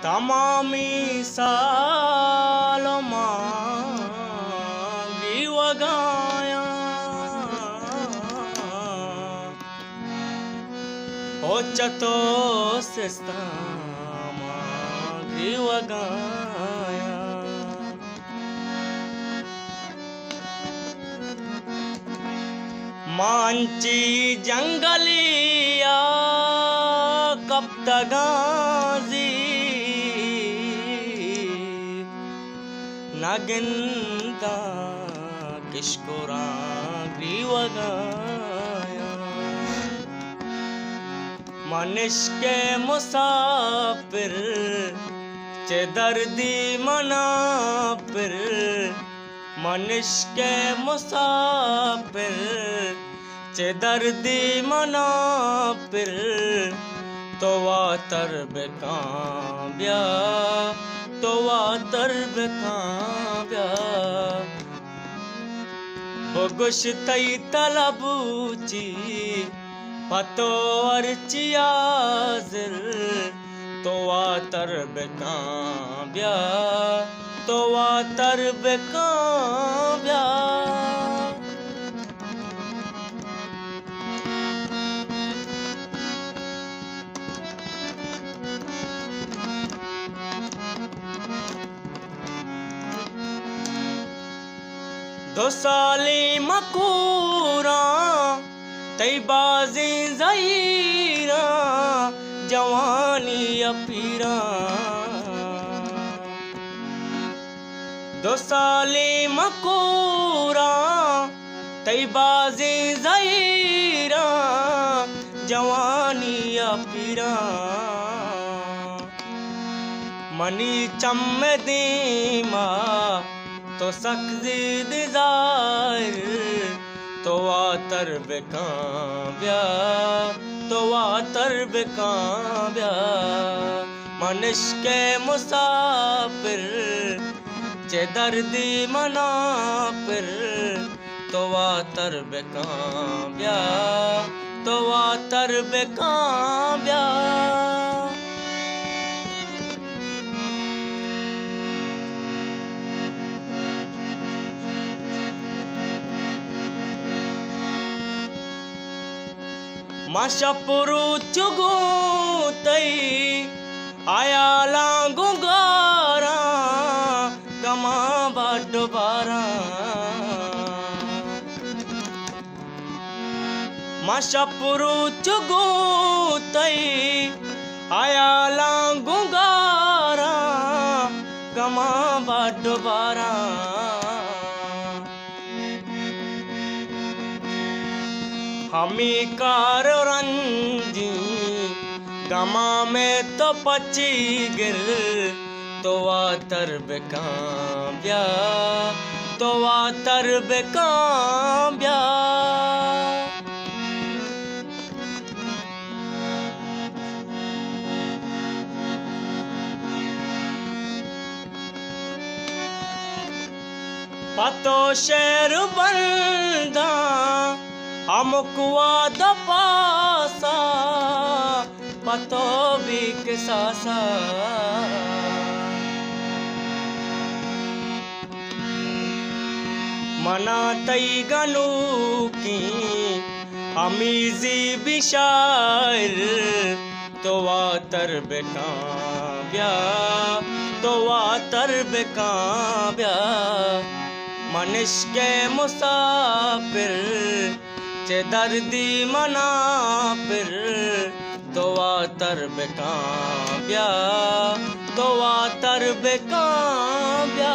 तमामी सालो मांगी वगाया ओ चतो सिस्ता मांगी वगाया मांची जंगलिया कब तगाजी नागिंदा किशकोरा ग्रीवगाया मनिश के मुसाफिर चे दर्दी मनाफिर मनिश के मुसाफिर चे दर्दी मनाफिर तो वातर बेकाब्या तो वातर बेकाब्या बगुश तई तलबूची पतो अर्चियाजिर तो वातर बेकाब्या तो वातर बेकाब्या दो साली मकूरा तई बाजी ज़हीरा जवानी अपीरा दो साली मकूरा तई बाजी ज़हीरा जवानी अपीरा मनी चम दीमा तो सख्जी दिजार तो वातर बेकाब्या तो वातर बेकाब्या मनिश के मुसाफिर चे दर्दी मनाफिर तो वातर बेकाब्या तो वातर बेकाब्या माशपुरु चुगु तई आया लांगु गारा कमा बाटो बारा माशपुरु चुगु तई आया लांगु गारा कमा बाटो बारा हमी कार रंजी गमा में तो पची गिर तो वातर बेकाब्या तो वातर बेकाब्या पतो शेर बंदा अमुकवा दपासा पतो भी किसासा मना तई गनू की अमीजी बिशार तो वातर बेकाब्या तो वातर बेकाब्या मनिश के मुसाफिर चे दर्दी मनाफिर तो वातर बेकाब्या तो वातर बेकाब्या।